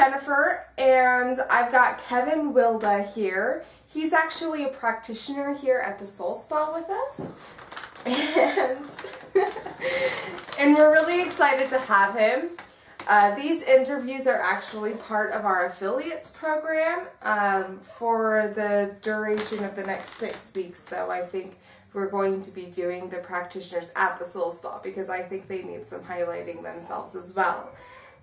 Jennifer, and I've got Kevin Wilda here. He's actually a practitioner here at the Soul Spa with us, and we're really excited to have him. These interviews are actually part of our affiliates program for the duration of the next 6 weeks, though. I think we're going to be doing the practitioners at the Soul Spa because I think they need some highlighting themselves as well.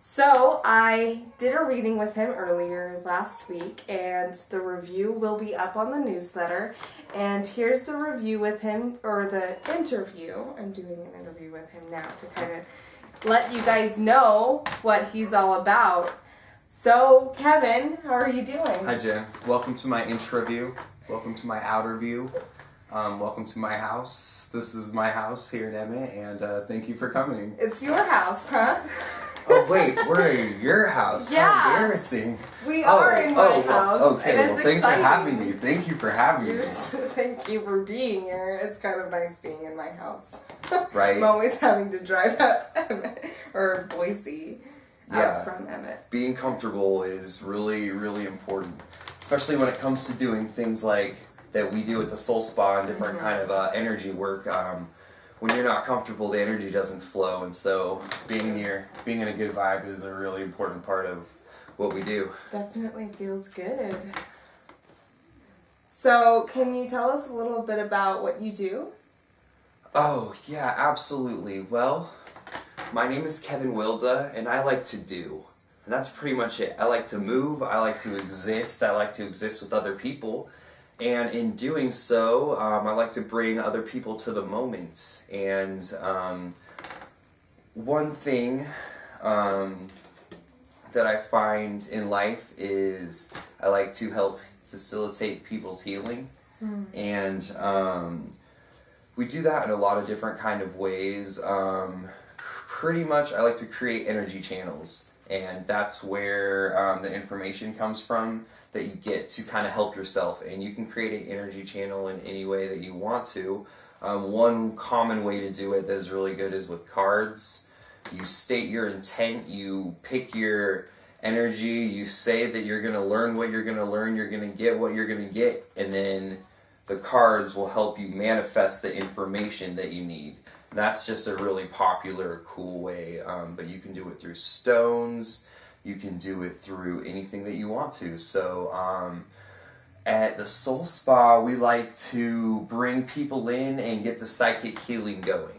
So I did a reading with him earlier last week, and the review will be up on the newsletter. And here's the review with him, or the interview. I'm doing an interview with him now to kind of let you guys know what he's all about. So, Kevin, how are you doing? Hi, Jen. Welcome to my intro view. Welcome to my outer view. Welcome to my house. This is my house here in Emmett, and thank you for coming. It's your house, huh? Oh, wait, we're in your house. Yeah. How embarrassing. We are in my house. Okay, and well, it's thanks exciting. for having me. Thank you for having me. Thank you for being here. It's kind of nice being in my house. Right. I'm always having to drive out to Emmett, or Boise, Yeah. out from Emmett. Being comfortable is really, really important, especially when it comes to doing things like that we do at the Soul Spa and different kind of energy work. When you're not comfortable, the energy doesn't flow, and so being in a good vibe is a really important part of what we do. Definitely feels good. So, can you tell us a little bit about what you do? Oh, yeah, absolutely. Well, my name is Kevin Wilda, and I like to do. And that's pretty much it. I like to move, I like to exist with other people. And in doing so, I like to bring other people to the moment. And one thing that I find in life is I like to help facilitate people's healing. And we do that in a lot of different kind of ways. Pretty much I like to create energy channels. And that's where the information comes from that you get to kind of help yourself. And you can create an energy channel in any way that you want to. One common way to do it that is really good is with cards. You state your intent, you pick your energy, you say that you're going to learn what you're going to learn, you're going to get what you're going to get, and then the cards will help you manifest the information that you need. That's just a really popular, cool way, but you can do it through stones, you can do it through anything that you want to. So at the Soul Spa, we like to bring people in and get the psychic healing going.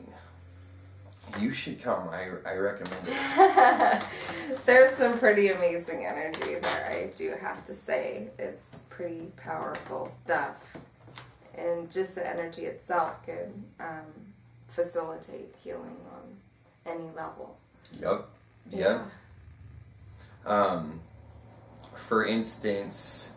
You should come, I recommend it. There's some pretty amazing energy there, I do have to say. It's pretty powerful stuff. And just the energy itself can facilitate healing on any level. Yep. Yeah. For instance,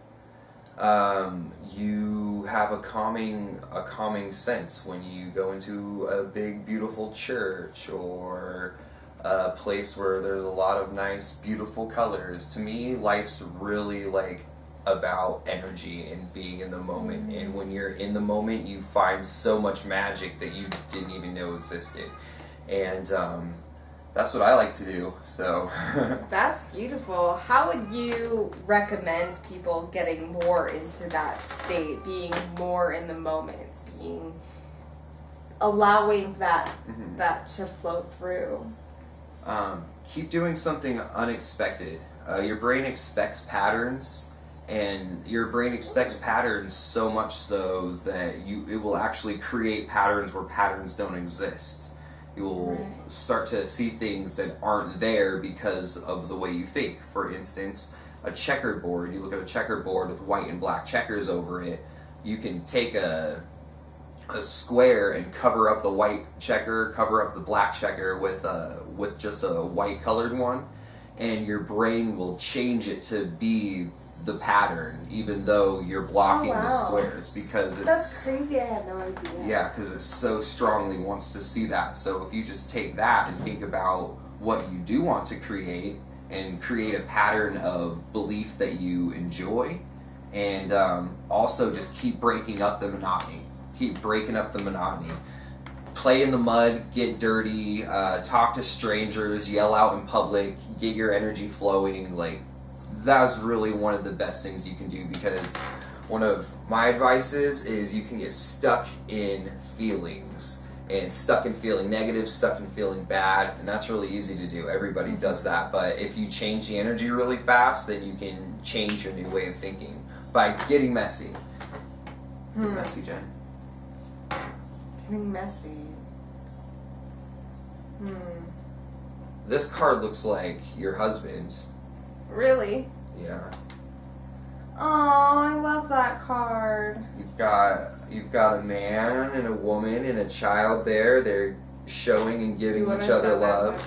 you have a calming sense when you go into a big, beautiful church or a place where there's a lot of nice, beautiful colors. To me, life's really like about energy and being in the moment. And when you're in the moment, you find so much magic that you didn't even know existed. And that's what I like to do. So That's beautiful. How would you recommend people getting more into that state, being more in the moment, allowing that to flow through? Keep doing something unexpected. Your brain expects patterns, and your brain expects patterns so much so that it will actually create patterns where patterns don't exist. You will start to see things that aren't there because of the way you think. For instance, a checkerboard. You look at a checkerboard with white and black checkers over it. You can take a square and cover up the white checker, cover up the black checker with just a white colored one, and your brain will change it to be the pattern, even though you're blocking the squares, because That's crazy. I had no idea. Yeah, because it so strongly wants to see that. So if you just take that and think about what you do want to create and create a pattern of belief that you enjoy, and also just keep breaking up the monotony. Keep breaking up the monotony. Play in the mud, get dirty, talk to strangers, yell out in public, get your energy flowing, like that's really one of the best things you can do, because one of my advices is you can get stuck in feelings and stuck in feeling negative, stuck in feeling bad, and that's really easy to do. Everybody does that, but if you change the energy really fast, then you can change your new way of thinking by getting messy. Get messy, Jen. Getting messy. This card looks like your husband's. Really? Yeah. Oh, I love that card. You've got a man and a woman and a child there. They're showing and giving each other love.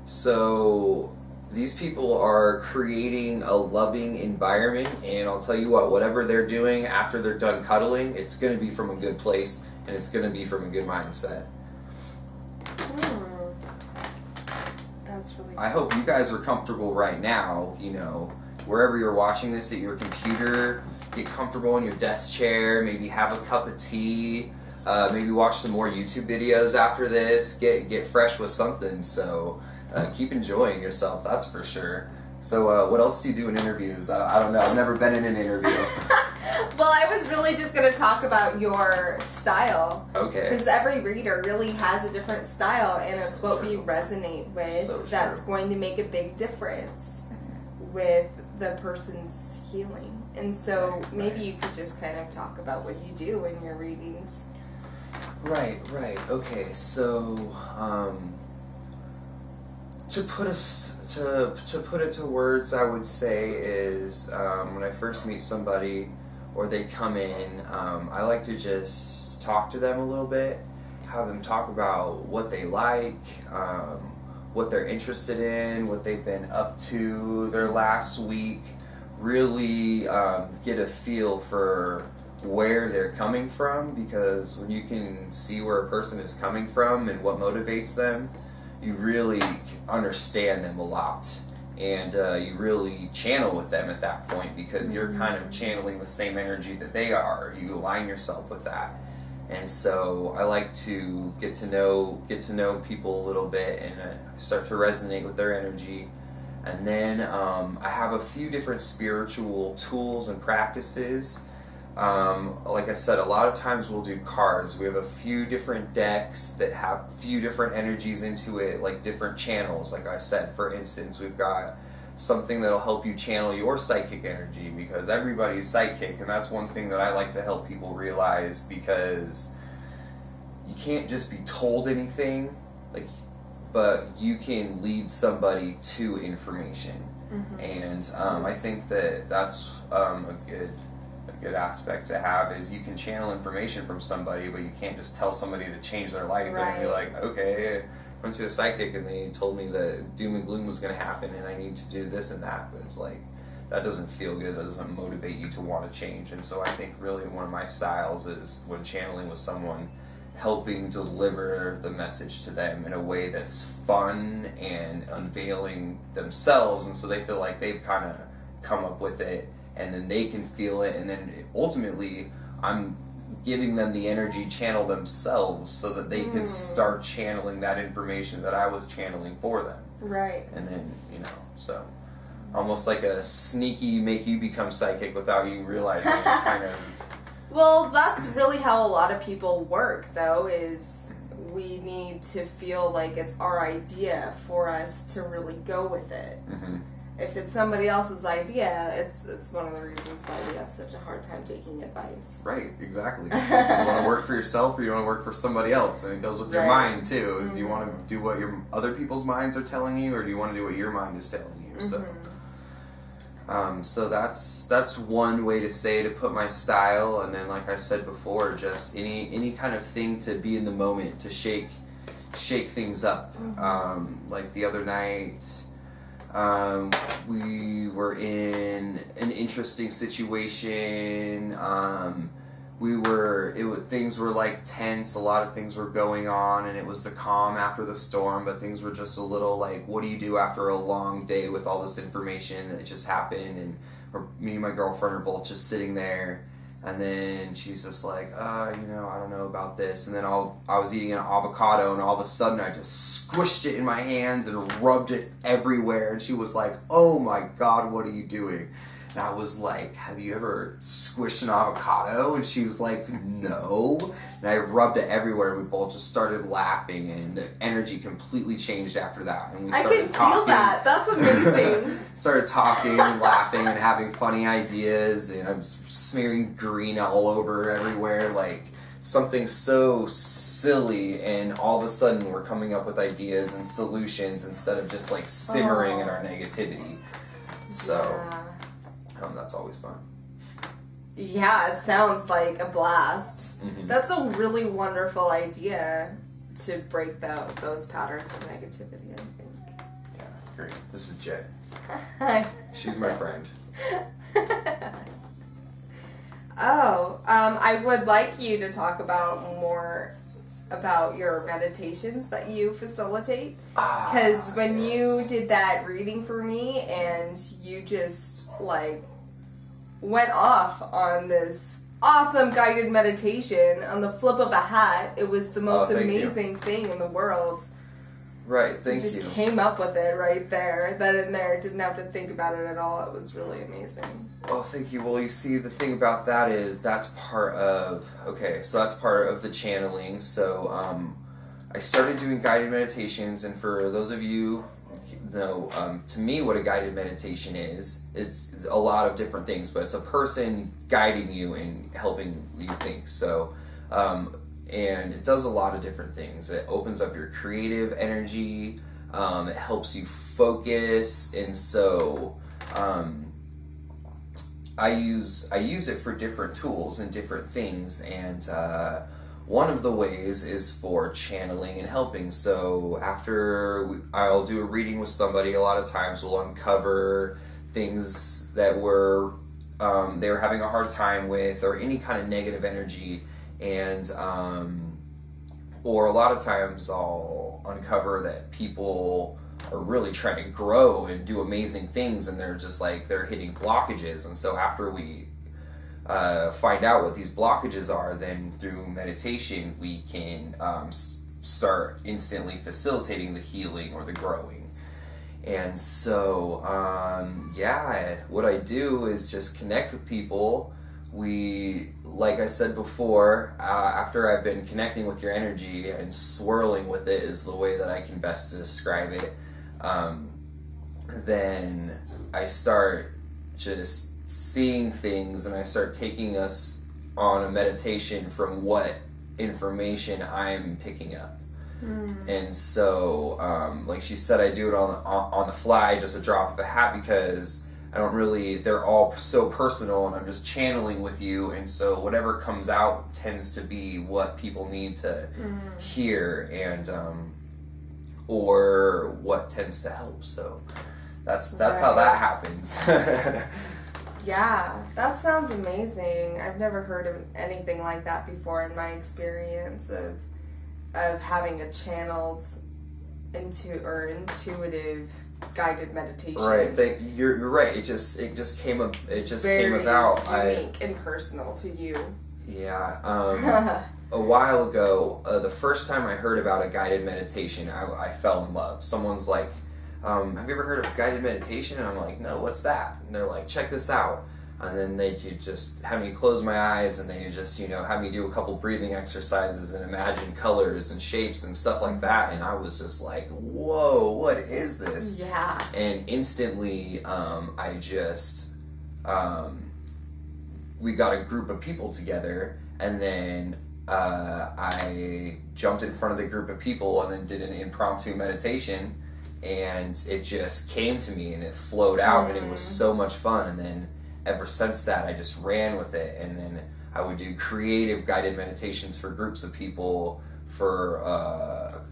So these people are creating a loving environment, and I'll tell you what, whatever they're doing after they're done cuddling, it's going to be from a good place, and it's going to be from a good mindset. That's really cool. I hope you guys are comfortable right now, wherever you're watching this, at your computer. Get comfortable in your desk chair, maybe have a cup of tea, maybe watch some more YouTube videos after this, get fresh with something. So keep enjoying yourself, that's for sure. So what else do you do in interviews? I don't know, I've never been in an interview. Well, I was really just going to talk about your style. Okay. Because every reader really has a different style, and it's what we resonate with that's going to make a big difference with the person's healing. And so maybe you could just kind of talk about what you do in your readings. Right. Okay, so to put it to words, I would say is when I first meet somebody or they come in, I like to just talk to them a little bit, have them talk about what they like, what they're interested in, what they've been up to their last week, really get a feel for where they're coming from, because when you can see where a person is coming from and what motivates them, you really understand them a lot. And you really channel with them at that point, because you're kind of channeling the same energy that they are. You align yourself with that. And so I like to get to know people a little bit, and start to resonate with their energy. And then I have a few different spiritual tools and practices. Like I said, a lot of times we'll do cards. We have a few different decks that have a few different energies into it, like different channels. Like I said, for instance, we've got something that'll help you channel your psychic energy, because everybody's psychic, and that's one thing that I like to help people realize, because you can't just be told anything, but you can lead somebody to information. And I think that's a good aspect to have, is you can channel information from somebody, but you can't just tell somebody to change their life and be like, okay, I went to a psychic and they told me that doom and gloom was going to happen and I need to do this and that. But it's like, that doesn't feel good. That doesn't motivate you to want to change. And so I think really one of my styles is, when channeling with someone, helping deliver the message to them in a way that's fun and unveiling themselves, and so they feel like they've kind of come up with it, and then they can feel it, and then ultimately I'm giving them the energy channel themselves, so that they can start channeling that information that I was channeling for them. Right. And then, so almost like a sneaky make you become psychic without you realizing it kind of. Well, that's really how a lot of people work, though, is we need to feel like it's our idea for us to really go with it. If it's somebody else's idea, it's one of the reasons why we have such a hard time taking advice. Right, exactly. You want to work for yourself, or you want to work for somebody else, and it goes with your mind too. Is do you want to do what your other people's minds are telling you, or do you want to do what your mind is telling you? So that's one way to say, to put my style, and then like I said before, just any kind of thing to be in the moment, to shake things up. Like the other night, we were in an interesting situation. Things were like tense, a lot of things were going on, and it was the calm after the storm, but things were just a little like, what do you do after a long day with all this information that just happened? And me and my girlfriend are both just sitting there, And then she's just like, I don't know about this. And then I was eating an avocado, and all of a sudden I just squished it in my hands and rubbed it everywhere. And she was like, oh my God, what are you doing? And I was like, have you ever squished an avocado? And she was like, no. And I rubbed it everywhere, and we both just started laughing, and the energy completely changed after that. And we I started can talking. feel that. That's amazing. Started talking and laughing and having funny ideas, and I was smearing green all over everywhere, like something so silly, and all of a sudden we're coming up with ideas and solutions instead of just like simmering in our negativity. So that's always fun. Yeah, it sounds like a blast. Mm-hmm. That's a really wonderful idea to break those patterns of negativity, I think. Yeah, great. This is Jen. Hi. She's my friend. I would like you to talk about more about your meditations that you facilitate. Because when you did that reading for me and you just, like, went off on this awesome guided meditation on the flip of a hat, it was the most amazing thing in the world. Right, thank you. You just came up with it right there, then and there, didn't have to think about it at all. It was really amazing. Oh, thank you. Well, you see, the thing about that is that's part of the channeling. So I started doing guided meditations, and for those of you know, to me, what a guided meditation is, it's a lot of different things, but it's a person guiding you and helping you think. So, and it does a lot of different things. It opens up your creative energy. It helps you focus, and so I use it for different tools and different things. And one of the ways is for channeling and helping. So after I'll do a reading with somebody, a lot of times we'll uncover things that they were having a hard time with, or any kind of negative energy. And or a lot of times I'll uncover that people are really trying to grow and do amazing things, and they're just like, they're hitting blockages. And so after we find out what these blockages are, then through meditation we can start instantly facilitating the healing or the growing. And so what I do is just connect with people. Like I said before, after I've been connecting with your energy and swirling with it is the way that I can best describe it, then I start just seeing things, and I start taking us on a meditation from what information I'm picking up. And so, like she said, I do it on the fly, just a drop of a hat, because they're all so personal, and I'm just channeling with you, and so whatever comes out tends to be what people need to hear, and or what tends to help. So that's how that happens. Yeah, that sounds amazing. I've never heard of anything like that before in my experience of having a channeled intuitive guided meditation. Right, you're right. It just came up. It just came about. Unique and personal to you. Yeah. A while ago, the first time I heard about a guided meditation, I fell in love. Someone's like, have you ever heard of guided meditation? And I'm like, no, what's that? And they're like, check this out. And then they just have me close my eyes, and they just, have me do a couple breathing exercises and imagine colors and shapes and stuff like that. And I was just like, whoa, what is this? Yeah. And instantly, we got a group of people together, and then I jumped in front of the group of people and then did an impromptu meditation, and it just came to me and it flowed out, and it was so much fun. And then ever since that, I just ran with it, and then I would do creative guided meditations for groups of people for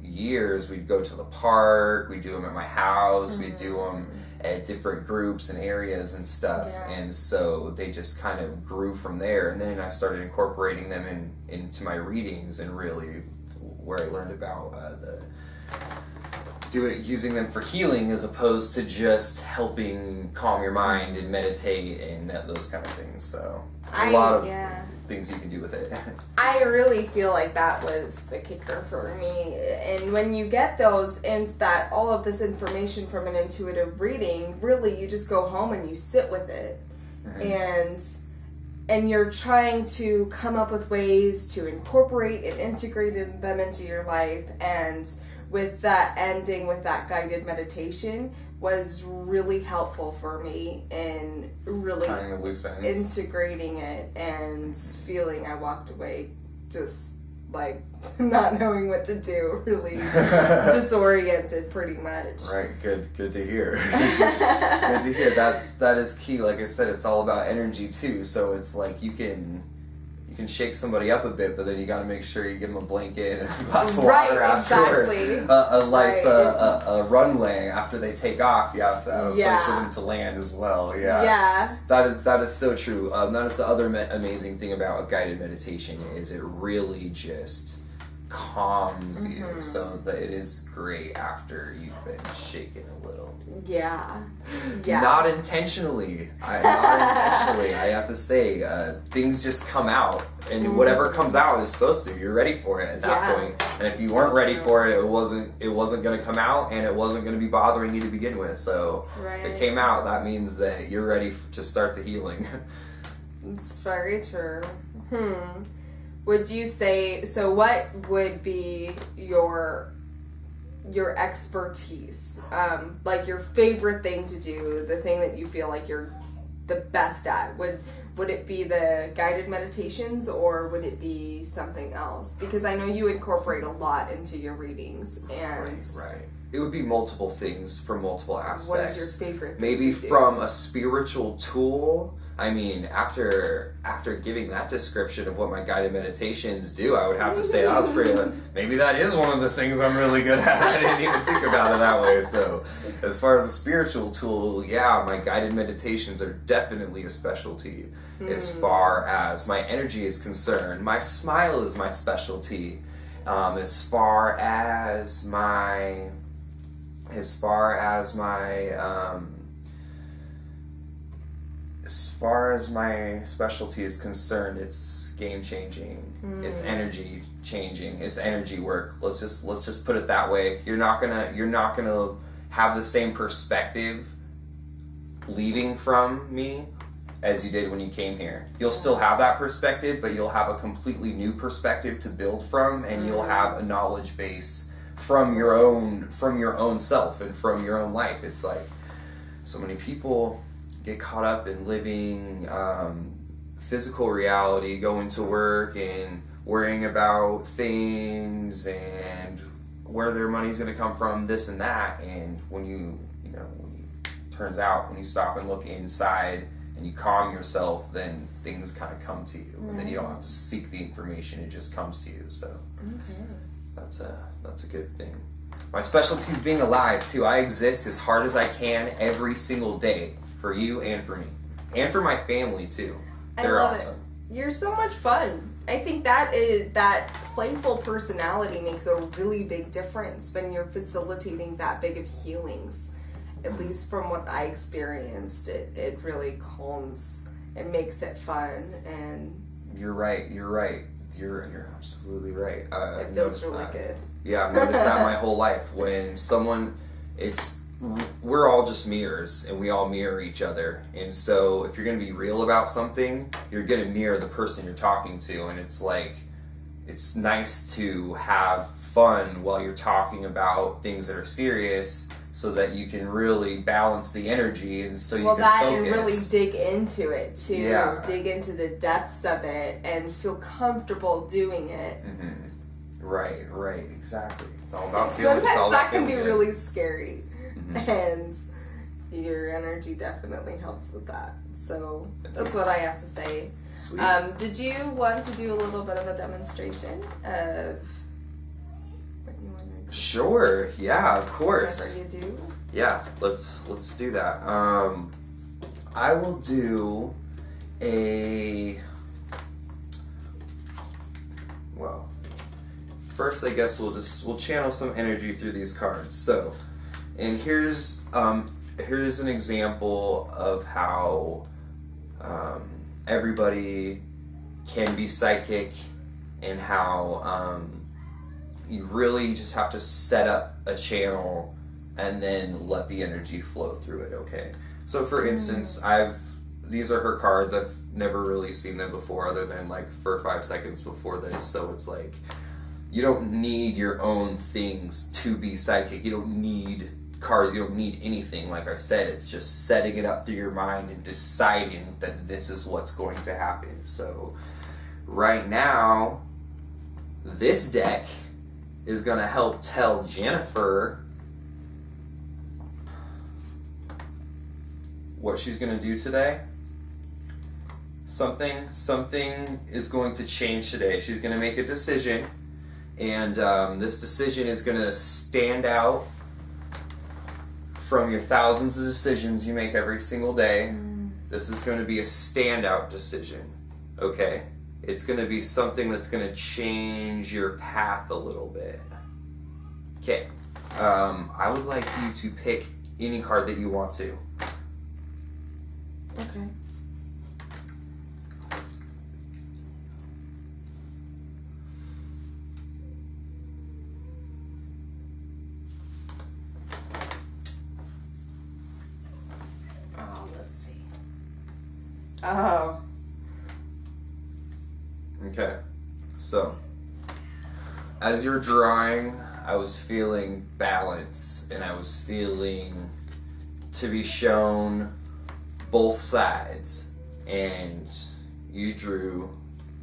years. We'd go to the park, we'd do them at my house, we'd do them at different groups and areas and stuff, and so they just kind of grew from there. And then I started incorporating them into my readings, and really where I learned about using them for healing as opposed to just helping calm your mind and meditate and those kind of things. So a lot of yeah. things you can do with it. I really feel like that was the kicker for me. And when you get those and that all of this information from an intuitive reading, really you just go home and you sit with it. And you're trying to come up with ways to incorporate and integrate them into your life. And with that ending with that guided meditation was really helpful for me in really Tying the loose ends. integrating it and feeling I walked away just like not knowing what to do, really disoriented pretty much. Right, good to hear. Good to hear. That is key. Like I said, it's all about energy too. So it's like you can shake somebody up a bit, but then you got to make sure you give them a blanket and a glass of water after. Exactly. A runway after they take off. You have to have a place for them to land as well. Yeah. That is so true. That is the other amazing thing about a guided meditation is it really just calms you, so that it is great after you've been shaken a little. Yeah. Not intentionally. I have to say, things just come out, and whatever comes out is supposed to. You're ready for it at that point. And if you weren't ready for it, it wasn't going to come out, and it wasn't going to be bothering you to begin with. So if it came out, that means that you're ready to start the healing. It's very true. Would you say, so what would be your expertise? Like your favorite thing to do, the thing that you feel like you're the best at? Would it be the guided meditations or would it be something else? Because I know you incorporate a lot into your readings and... Right. It would be multiple things from multiple aspects. What is your favorite thing Maybe to do? From a spiritual tool. I mean, after giving that description of what my guided meditations do, I would have to say that was pretty. Maybe that is one of the things I'm really good at. I didn't even think about it that way. So, as far as a spiritual tool, yeah, my guided meditations are definitely a specialty. As far as my energy is concerned, my smile is my specialty. As far as my specialty is concerned, it's game changing. It's energy changing. It's energy work. Let's just put it that way. You're not gonna have the same perspective leaving from me as you did when you came here. You'll still have that perspective, but you'll have a completely new perspective to build from, and you'll have a knowledge base from your own self and from your own life. It's like so many people get caught up in living physical reality, going to work and worrying about things and where their money's going to come from, this and that. And when turns out when you stop and look inside and you calm yourself, then things kind of come to you, and then you don't have to seek the information; it just comes to you. So that's a good thing. My specialty is being alive too. I exist as hard as I can every single day. For you and for me. And for my family, too. They're awesome. You're so much fun. I think that playful personality makes a really big difference when you're facilitating that big of healings. At least from what I experienced, it really calms. It makes it fun. And You're right. You're absolutely right. It feels really good. Yeah, I've noticed that my whole life. When we're all just mirrors, and we all mirror each other. And so if you're going to be real about something, you're going to mirror the person you're talking to. And it's like, it's nice to have fun while you're talking about things that are serious, so that you can really balance the energy, and so you can focus. And really dig into it too. Yeah. Dig into the depths of it and feel comfortable doing it. Right, exactly. It's all about feeling. Sometimes that can be really scary. And your energy definitely helps with that. So that's what I have to say. Sweet. Did you want to do a little bit of a demonstration of what you want to do? Sure. Yeah, of course. Whatever you do. Yeah, let's do that. I will do first I guess we'll channel some energy through these cards. So, and here's an example of how everybody can be psychic, and how you really just have to set up a channel and then let the energy flow through it, okay? So for instance, these are her cards. I've never really seen them before other than like for 5 seconds before this, so it's like you don't need your own things to be psychic. You don't need cards, you don't need anything. Like I said, it's just setting it up through your mind and deciding that this is what's going to happen. So right now, this deck is going to help tell Jennifer what she's going to do today. Something is going to change today. She's going to make a decision, and this decision is going to stand out from your thousands of decisions you make every single day. This is going to be a standout decision, okay? It's going to be something that's going to change your path a little bit. Okay, I would like you to pick any card that you want to. Okay. Oh, let's see. Oh. Okay, so as you're drawing, I was feeling balance, and I was feeling to be shown both sides, and you drew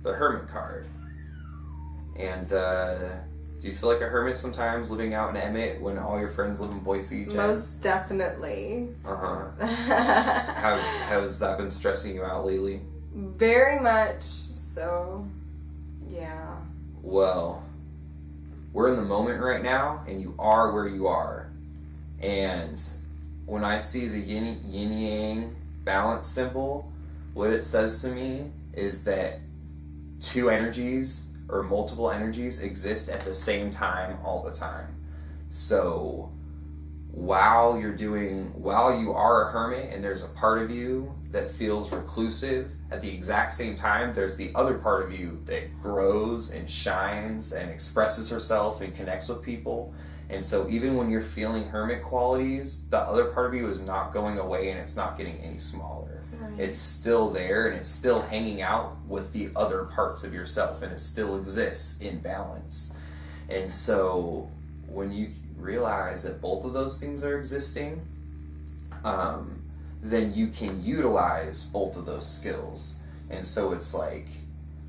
the Hermit card. And do you feel like a hermit sometimes living out in Emmett when all your friends live in Boise? Jen? Most definitely. Has that been stressing you out lately? Very much so. Yeah. Well, we're in the moment right now, and you are where you are. And when I see the yin-yang balance symbol, what it says to me is that two energies or multiple energies exist at the same time all the time. So while you are a hermit and there's a part of you that feels reclusive, at the exact same time there's the other part of you that grows and shines and expresses herself and connects with people. And so even when you're feeling hermit qualities, the other part of you is not going away, and it's not getting any smaller. Right. It's still there, and it's still hanging out with the other parts of yourself, and it still exists in balance. And so when you realize that both of those things are existing, then you can utilize both of those skills. And so it's like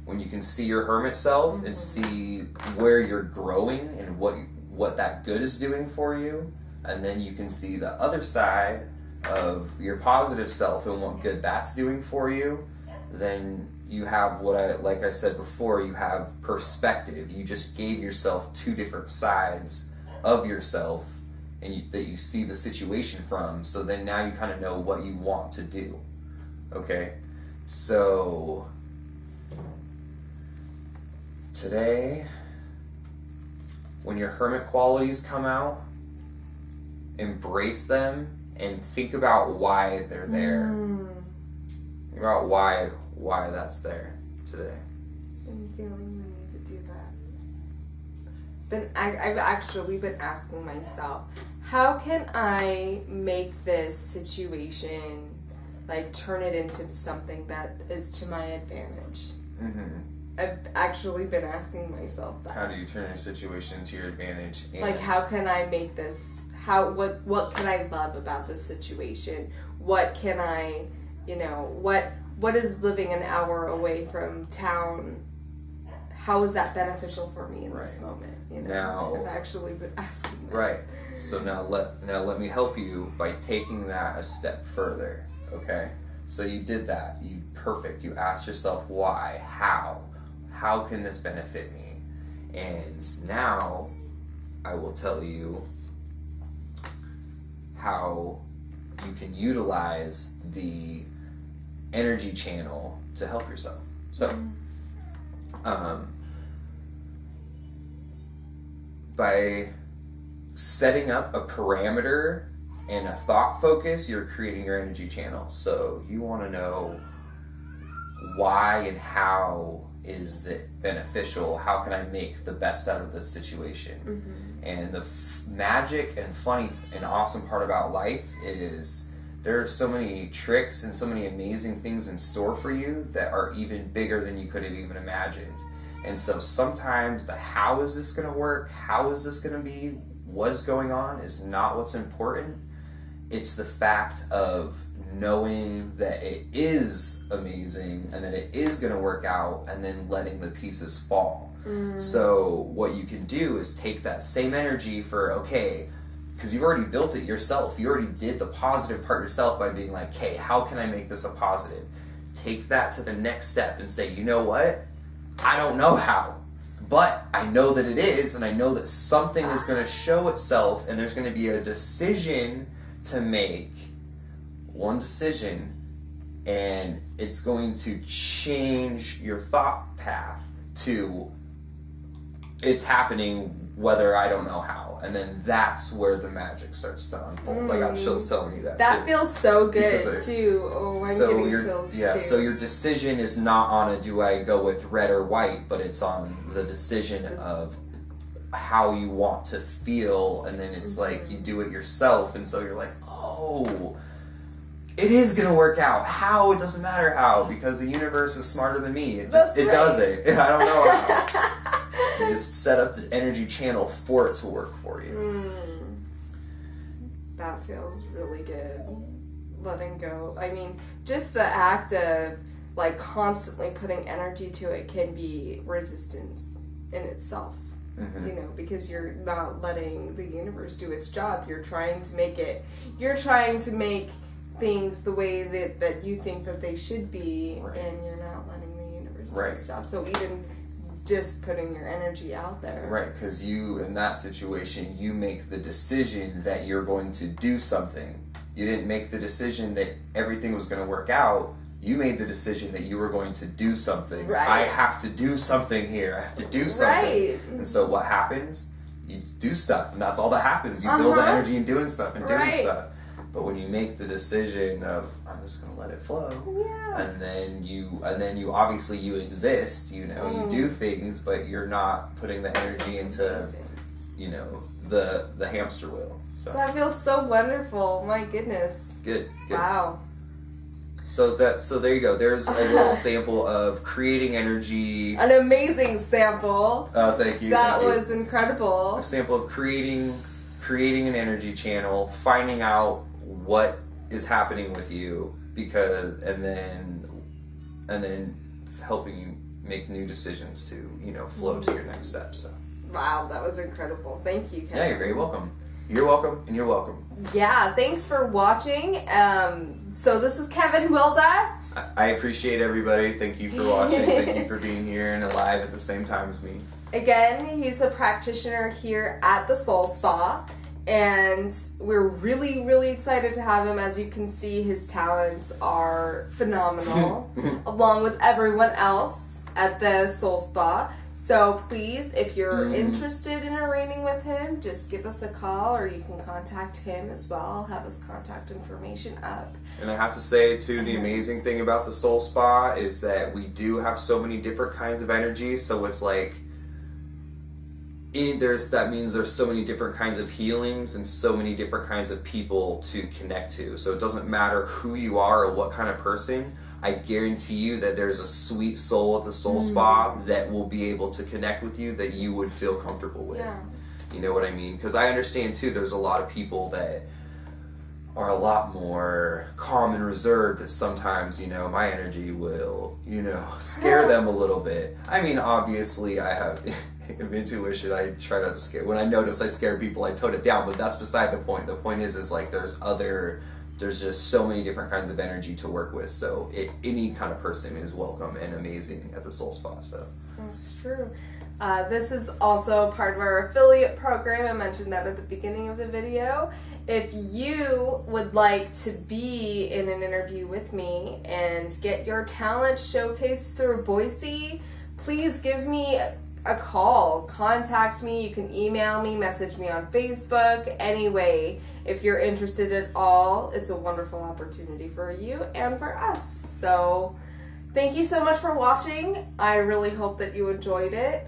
when you can see your hermit self and see where you're growing and what that good is doing for you, and then you can see the other side of your positive self and what good that's doing for you, then you have like I said before, you have perspective. You just gave yourself two different sides of yourself and that you see the situation from, so then now you kind of know what you want to do. Okay? So today, when your hermit qualities come out, embrace them and think about why they're there. Think about why that's there today. I'm feeling the need to do that. I've actually been asking myself, how can I make this situation, like, turn it into something that is to my advantage? I've actually been asking myself that. How do you turn your situation to your advantage? Like, how can I make this, what can I love about this situation? What can I, what is living an hour away from town, how is that beneficial for me in this moment? Now, I've actually been asking that. Right. So now let me help you by taking that a step further, okay? So you did that. Perfect. You asked yourself why, how can this benefit me? And now I will tell you how you can utilize the energy channel to help yourself. So, by setting up a parameter and a thought focus, you're creating your energy channel. So you want to know why and how is it beneficial? How can I make the best out of this situation? Mm-hmm. And the magic and funny and awesome part about life is there are so many tricks and so many amazing things in store for you that are even bigger than you could have even imagined. And so sometimes the how is this going to work, how is this going to be, what's going on is not what's important. It's the fact of knowing that it is amazing and that it is going to work out, and then letting the pieces fall. So what you can do is take that same energy for, okay, because you've already built it yourself. You already did the positive part yourself by being like, hey, how can I make this a positive? Take that to the next step and say, you know what? I don't know how, but I know that it is, and I know that something is going to show itself, and there's going to be a decision to make, one decision, and it's going to change your thought path to it's happening whether I don't know how. And then that's where the magic starts to unfold. I got chills telling you that That too. feels so good too. Oh, I'm getting chills too. So your decision is not on a do I go with red or white, but it's on the decision of how you want to feel, and then it's like you do it yourself, and so you're like, oh, it is gonna work out. How? It doesn't matter how, because the universe is smarter than me. It just does it. I don't know how. You just set up the energy channel for it to work for you. That feels really good. Letting go. I mean, just the act of like constantly putting energy to it can be resistance in itself. Mm-hmm. You know, because you're not letting the universe do its job. You're trying to make it. You're trying to make things the way that you think that they should be, right. And you're not letting the universe do right. its job. So even just putting your energy out there. Right, because you, in that situation, you make the decision that you're going to do something. You didn't make the decision that everything was going to work out. You made the decision that you were going to do something. Right. I have to do something here. I have to do something. Right. And so what happens? You do stuff, and that's all that happens. You build the energy in doing stuff and doing stuff. But when you make the decision of I'm just going to let it flow, and then you obviously you exist, you know, you do things, but you're not putting the energy into, you know, the hamster wheel. So that feels so wonderful. My goodness. Good. Wow. So there you go. There's a little sample of creating energy. An amazing sample. Oh, thank you. That was incredible. A sample of creating an energy channel, finding out what is happening with you, and then helping you make new decisions to, you know, flow to your next step. So wow, that was incredible. Thank you, Kevin. Yeah, you're very welcome. You're welcome, and you're welcome. Yeah, thanks for watching. So this is Kevin Wilda. I appreciate everybody. Thank you for watching. Thank you for being here and alive at the same time as me. Again, he's a practitioner here at the Soul Spa, and we're really, really excited to have him. As you can see, his talents are phenomenal, along with everyone else at the Soul Spa. So please, if you're interested in arranging with him, just give us a call, or you can contact him as well. I'll have his contact information up. And I have to say, too, the amazing thing about the Soul Spa is that we do have so many different kinds of energy. So it's like, that means there's so many different kinds of healings and so many different kinds of people to connect to. So it doesn't matter who you are or what kind of person. I guarantee you that there's a sweet soul at the Soul Spa that will be able to connect with you that you would feel comfortable with. Yeah. You know what I mean? Because I understand, too, there's a lot of people that are a lot more calm and reserved that sometimes, you know, my energy will, you know, scare them a little bit. I mean, obviously, I have intuition. I try to scare. When I notice I scare people, I tone it down, but that's beside the point. The point is like there's just so many different kinds of energy to work with. So any kind of person is welcome and amazing at the Soul Spa. So that's true. This is also part of our affiliate program. I mentioned that at the beginning of the video. If you would like to be in an interview with me and get your talent showcased through Boise, please give me a call. Contact me. You can email me, message me on Facebook. Anyway, if you're interested at all, it's a wonderful opportunity for you and for us. So Thank you so much for watching. I really hope that you enjoyed it.